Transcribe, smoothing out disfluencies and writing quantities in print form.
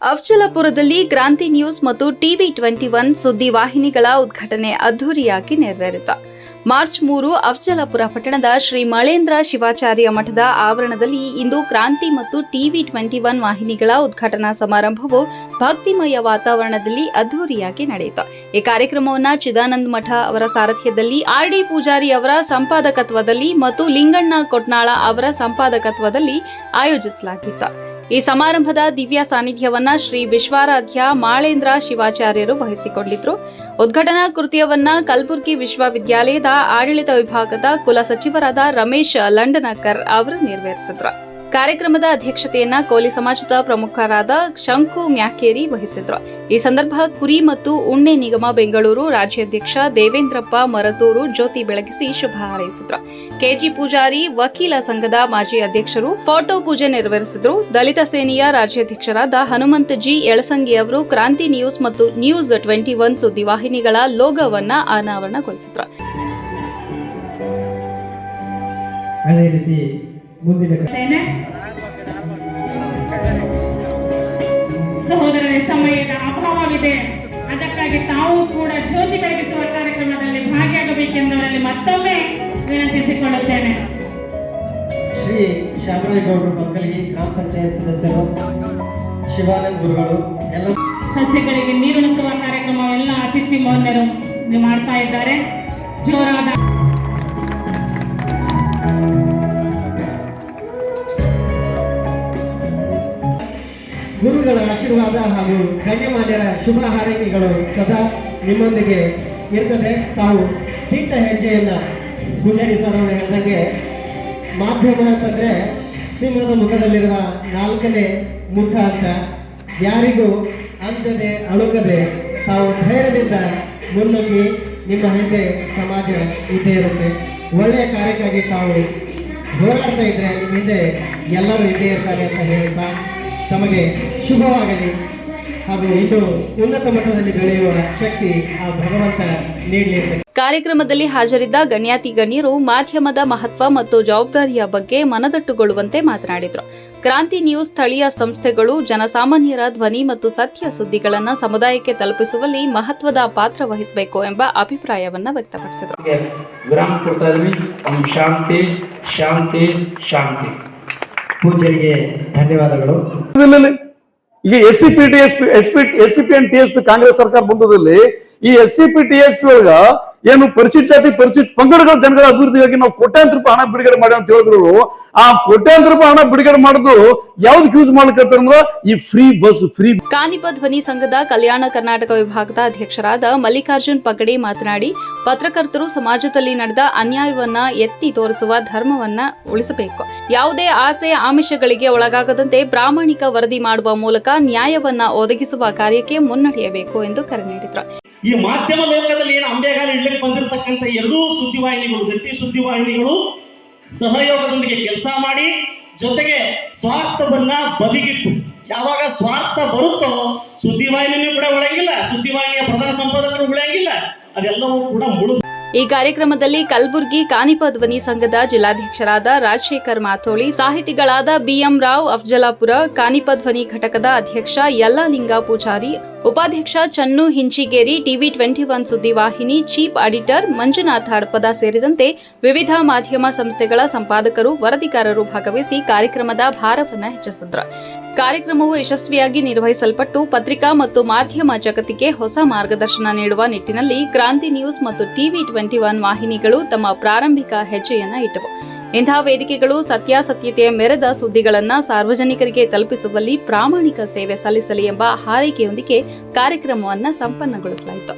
ಅಫ್ಜಲಪುರದಲ್ಲಿ ಕ್ರಾಂತಿ ನ್ಯೂಸ್ ಮತ್ತು ಟಿವಿ 21 ಸುದ್ದಿ ವಾಹಿನಿಗಳ ಉದ್ಘಾಟನೆ ಅದ್ದೂರಿಯಾಗಿ ನೆರವೇರಿತು. ಮಾರ್ಚ್ 3 ಅಫ್ಜಲಪುರ ಪಟ್ಟಣದ ಶ್ರೀ ಮಳೇಂದ್ರ ಶಿವಾಚಾರ್ಯ ಮಠದ ಆವರಣದಲ್ಲಿ ಇಂದು ಕ್ರಾಂತಿ ಮತ್ತು ಟಿವಿ 21 ವಾಹಿನಿಗಳ ಉದ್ಘಾಟನಾ ಸಮಾರಂಭವು ಭಕ್ತಿಮಯ ವಾತಾವರಣದಲ್ಲಿ ಅದ್ದೂರಿಯಾಗಿ ನಡೆಯಿತು. ಈ ಕಾರ್ಯಕ್ರಮವನ್ನು ಚಿದಾನಂದ ಮಠ ಅವರ ಸಾರಥ್ಯದಲ್ಲಿ, ಆರ್.ಡಿ. ಪೂಜಾರಿ ಅವರ ಸಂಪಾದಕತ್ವದಲ್ಲಿ ಮತ್ತು ಲಿಂಗಣ್ಣ ಕೊಟ್ನಾಳ ಅವರ ಸಂಪಾದಕತ್ವದಲ್ಲಿ ಆಯೋಜಿಸಲಾಗಿತ್ತು. ಈ ಸಮಾರಂಭದ ದಿವ್ಯ ಸಾನ್ನಿಧ್ಯವನ್ನ ಶ್ರೀ ವಿಶ್ವಾರಾಧ್ಯ ಮಾಳೇಂದ್ರ ಶಿವಾಚಾರ್ಯರು ವಹಿಸಿಕೊಂಡಿದ್ರು. ಉದ್ಘಾಟನಾ ಕೃತ್ಯವನ್ನ ಕಲಬುರಗಿ ವಿಶ್ವವಿದ್ಯಾಲಯದ ಆಡಳಿತ ವಿಭಾಗದ ಕುಲ ಸಚಿವರಾದ ರಮೇಶ್ ಲಂಡನಕರ್ ಅವರು ನೆರವೇರಿಸಿದ್ರು. ಕಾರ್ಯಕ್ರಮದ ಅಧ್ಯಕ್ಷತೆಯನ್ನ ಕೋಲಿ ಸಮಾಜದ ಪ್ರಮುಖರಾದ ಶಂಕು ಮ್ಯಾಕೇರಿ ವಹಿಸಿದ್ರು. ಈ ಸಂದರ್ಭ ಕುರಿ ಮತ್ತು ಉಣ್ಣೆ ನಿಗಮ ಬೆಂಗಳೂರು ರಾಜ್ಯಾಧ್ಯಕ್ಷ ದೇವೇಂದ್ರಪ್ಪ ಮರತೂರು ಜ್ಯೋತಿ ಬೆಳಗಿಸಿ ಶುಭ ಹಾರೈಸಿದ್ರು. ಕೆಜಿ ಪೂಜಾರಿ ವಕೀಲ ಸಂಘದ ಮಾಜಿ ಅಧ್ಯಕ್ಷರು ಫೋಟೋ ಪೂಜೆ ನೆರವೇರಿಸಿದ್ರು. ದಲಿತ ಸೇನೆಯ ರಾಜ್ಯಾಧ್ಯಕ್ಷರಾದ ಹನುಮಂತ ಜಿ ಯಳಸಂಗಿ ಅವರು ಕ್ರಾಂತಿ ನ್ಯೂಸ್ ಮತ್ತು ನ್ಯೂಸ್ 21 ಸುದ್ದಿವಾಹಿನಿಗಳ ಲೋಗೋವನ್ನ ಅನಾವರಣಗೊಳಿಸಿದ್ರು. ಸಹೋದರರೇ, ಸಮಯದ ಅಭಾವವಿದೆ. ಅದಕ್ಕಾಗಿ ತಾವು ಕೂಡ ಜ್ಯೋತಿ ಬೆಳಗಿಸುವ ಕಾರ್ಯಕ್ರಮದಲ್ಲಿ ಭಾಗಿಯಾಗಬೇಕೆಂದವರಲ್ಲಿ ಮತ್ತೊಮ್ಮೆ ವಿನಂತಿಸಿಕೊಳ್ಳುತ್ತೇನೆ. ಶ್ರೀ ಶ್ಯಾಮರಾಜಗೌಡರು ಮಕ್ಕಳಿಗೆ ಗ್ರಾಮ ಪಂಚಾಯತ್ ಸದಸ್ಯರು, ಶಿವಾನಂದ ಗುರುಗಳು ಎಲ್ಲ ಸಸ್ಯಗಳಿಗೆ ನೀರುಣಿಸುವ ಕಾರ್ಯಕ್ರಮ ಎಲ್ಲ ಅತಿಥಿ ಮೌಲ್ಯರು ಮಾಡ್ತಾ ಇದ್ದಾರೆ. ಜೋರಾದ ಗುರುಗಳ ಆಶೀರ್ವಾದ ಹಾಗೂ ಗಣ್ಯಮಾನ್ಯರ ಶುಭ ಹಾರೈಕೆಗಳು ಸದಾ ನಿಮ್ಮೊಂದಿಗೆ ಇರ್ತದೆ. ತಾವು ದಿಟ್ಟ ಹೆಜ್ಜೆಯನ್ನ ಪೂಜಾರಿ ಸರ್ ಅವರು ಹೇಳಿದಂಗೆ, ಮಾಧ್ಯಮ ಅಂತಂದ್ರೆ ಸಿಂಹದ ಮುಖದಲ್ಲಿರುವ 4ನೇ ಮುಖ ಅಂತ. ಯಾರಿಗೂ ಅಂಜದೆ ಅಳುಕದೆ ತಾವು ಧೈರ್ಯದಿಂದ ಮುನ್ನುಗ್ಗಿ ನಿಮ್ಮ ಹಿಂದೆ ಸಮಾಜ ಇದ್ದೇ ಇರುತ್ತೆ. ಒಳ್ಳೆಯ ಕಾರ್ಯಕ್ಕಾಗಿ ತಾವು ಹೋರಾಡ್ತಾ ಇದ್ರೆ ನಿಮ್ಮ ಹಿಂದೆ ಎಲ್ಲರೂ ಇದ್ದೇ ಇರ್ತಾರೆ ಅಂತ ಹೇಳ್ತಾ ತಮಗೆ ಶುಭವಾಗಲಿ ಹಾಗೂ ಇಂದು ಉನ್ನತ ಮಟ್ಟದಲ್ಲಿ ಬೆಳೆಯುವ ಶಕ್ತಿ ಆ ಭಗವಂತ ನೀಡಲಿ. ಕಾರ್ಯಕ್ರಮದಲ್ಲಿ ಹಾಜರಿದ್ದ ಗಣ್ಯಾತಿ ಗಣ್ಯರು ಮಾಧ್ಯಮದ ಮಹತ್ವ ಮತ್ತು ಜವಾಬ್ದಾರಿಯ ಬಗ್ಗೆ ಮನದಟ್ಟುಗೊಳ್ಳುವಂತೆ ಮಾತನಾಡಿದರು. ಕ್ರಾಂತಿ ನ್ಯೂಸ್ ಸ್ಥಳೀಯ ಸಂಸ್ಥೆಗಳು ಜನಸಾಮಾನ್ಯರ ಧ್ವನಿ ಮತ್ತು ಸತ್ಯ ಸುದ್ದಿಗಳನ್ನು ಸಮುದಾಯಕ್ಕೆ ತಲುಪಿಸುವಲ್ಲಿ ಮಹತ್ವದ ಪಾತ್ರ ವಹಿಸಬೇಕು ಎಂಬ ಅಭಿಪ್ರಾಯವನ್ನು ವ್ಯಕ್ತಪಡಿಸಿದರು. ಪೂಜೆಗೆ ಧನ್ಯವಾದಗಳು. ಈಗ ಎಸ್ಸಿಪಿ ಅಂಡ್ ಟಿಎಸ್ಪಿ ಕಾಂಗ್ರೆಸ್ ಸರ್ಕಾರ ಬಂದದಲ್ಲಿ ಈ ಎಸ್ಸಿಪಿ ಟಿಎಸ್ಪಿ ಒಳಗ ಏನು ಪರಿಶಿಷ್ಟ ಜಾತಿ ಪರಿಶಿಷ್ಟ ಪಂಗಡಗಳ ಜನಗಳ ಅಭಿವೃದ್ಧಿಗಾಗಿ ನಾವು ಕೋಟ್ಯಾಂತರ ರೂಪಾಯಿ ಹಣ ಬಿಡುಗಡೆ ಮಾಡಿ ಅಂತ ಹೇಳಿದ್ರು. ಆ ಕೋಟ್ಯಾಂತರ ರೂಪಾಯಿ ಹಣ ಬಿಡುಗಡೆ ಮಾಡೋದು ಯಾವ್ದಕ್ಕೆ ಯೂಸ್ ಮಾಡ್ಕಂದ್ರ ಈ ಫ್ರೀ ಬಸ್ ಫ್ರೀ. ಕಾನಿಪ ಧ್ವನಿ ಸಂಘದ ಕಲ್ಯಾಣ ಕರ್ನಾಟಕ ವಿಭಾಗದ ಅಧ್ಯಕ್ಷರಾದ ಮಲ್ಲಿಕಾರ್ಜುನ್ ಪಗಡಿ ಮಾತನಾಡಿ, ಪತ್ರಕರ್ತರು ಸಮಾಜದಲ್ಲಿ ನಡೆದ ಅನ್ಯಾಯವನ್ನ ಎತ್ತಿ ತೋರಿಸುವ ಧರ್ಮವನ್ನ ಉಳಿಸಬೇಕು. ಯಾವುದೇ ಆಸೆ ಆಮಿಷಗಳಿಗೆ ಒಳಗಾಗದಂತೆ ಪ್ರಾಮಾಣಿಕ ವರದಿ ಮಾಡುವ ಮೂಲಕ ನ್ಯಾಯವನ್ನ ಒದಗಿಸುವ ಕಾರ್ಯಕ್ಕೆ ಮುನ್ನಡೆಯಬೇಕು ಎಂದು ಕರೆ ನೀಡಿದರು. ಈ ಮಾಧ್ಯಮ ಲೋಕದಲ್ಲಿ ಏನು ಅಂಬೆಗಾಲು ಇಡ್ಲಿಕ್ಕೆ ಬಂದಿರತಕ್ಕಂಥ ಎರಡೂ ಸುದ್ದಿವಾಹಿನಿಗಳು, ಜಂಟಿ ಸುದ್ದಿವಾಹಿನಿಗಳು ಸಹಯೋಗದೊಂದಿಗೆ ಕೆಲಸ ಮಾಡಿ, ಜೊತೆಗೆ ಸ್ವಾರ್ಥವನ್ನ ಬದಿಗಿಟ್ಟು, ಯಾವಾಗ ಸ್ವಾರ್ಥ ಬರುತ್ತೋ ಸುದ್ದಿವಾಹಿನಿಯೂ ಕೂಡ ಉಳಿಯಂಗಿಲ್ಲ, ಸುದ್ದಿವಾಹಿನಿಯ ಪ್ರಧಾನ ಸಂಪಾದಕರು ಉಳಿಯಂಗಿಲ್ಲ, ಅದೆಲ್ಲವೂ ಕೂಡ ಮುಳುಗು. ಈ ಕಾರ್ಯಕ್ರಮದಲ್ಲಿ ಕಲಬುರಗಿ ಕಾನಿಪ ಧ್ವನಿ ಸಂಘದ ಜಿಲ್ಲಾಧ್ಯಕ್ಷರಾದ ರಾಜಶೇಖರ್ ಮಾಥೋಳಿ, ಸಾಹಿತಿಗಳಾದ ಬಿಎಂ ರಾವ್ ಅಫ್ಜಲಾಪುರ, ಕಾನಿಪ ಧ್ವನಿ ಘಟಕದ ಅಧ್ಯಕ್ಷ ಯಲ್ಲಾಲಿಂಗ ಪೂಜಾರಿ, ಉಪಾಧ್ಯಕ್ಷ ಚನ್ನು ಹಿಂಚಿಗೇರಿ, ಟಿವಿ 21 ಸುದ್ದಿವಾಹಿನಿ ಚೀಫ್ ಎಡಿಟರ್ ಮಂಜುನಾಥ ಹಡಪದ ಸೇರಿದಂತೆ ವಿವಿಧ ಮಾಧ್ಯಮ ಸಂಸ್ಥೆಗಳ ಸಂಪಾದಕರು, ವರದಿಗಾರರು ಭಾಗವಹಿಸಿ ಕಾರ್ಯಕ್ರಮದ ಭಾರವನ್ನು ಹೆಚ್ಚಿಸಿದರು. ಕಾರ್ಯಕ್ರಮವು ಯಶಸ್ವಿಯಾಗಿ ನಿರ್ವಹಿಸಲ್ಪಟ್ಟು ಪತ್ರಿಕಾ ಮತ್ತು ಮಾಧ್ಯಮ ಜಗತ್ತಿಗೆ ಹೊಸ ಮಾರ್ಗದರ್ಶನ ನೀಡುವ ನಿಟ್ಟಿನಲ್ಲಿ ಕ್ರಾಂತಿ ನ್ಯೂಸ್ ಮತ್ತು ಟಿವಿ 21 ವಾಹಿನಿಗಳು ತಮ್ಮ ಪ್ರಾರಂಭಿಕ ಹೆಜ್ಜೆಯನ್ನ ಇಟ್ಟವು. ಇಂತಹ ವೇದಿಕೆಗಳು ಸತ್ಯಾಸತ್ಯತೆಯ ಮೆರೆದ ಸುದ್ದಿಗಳನ್ನು ಸಾರ್ವಜನಿಕರಿಗೆ ತಲುಪಿಸುವಲ್ಲಿ ಪ್ರಾಮಾಣಿಕ ಸೇವೆ ಸಲ್ಲಿಸಲಿ ಎಂಬ ಹಾರೈಕೆಯೊಂದಿಗೆ ಕಾರ್ಯಕ್ರಮವನ್ನು ಸಂಪನ್ನಗೊಳಿಸಲಾಯಿತು.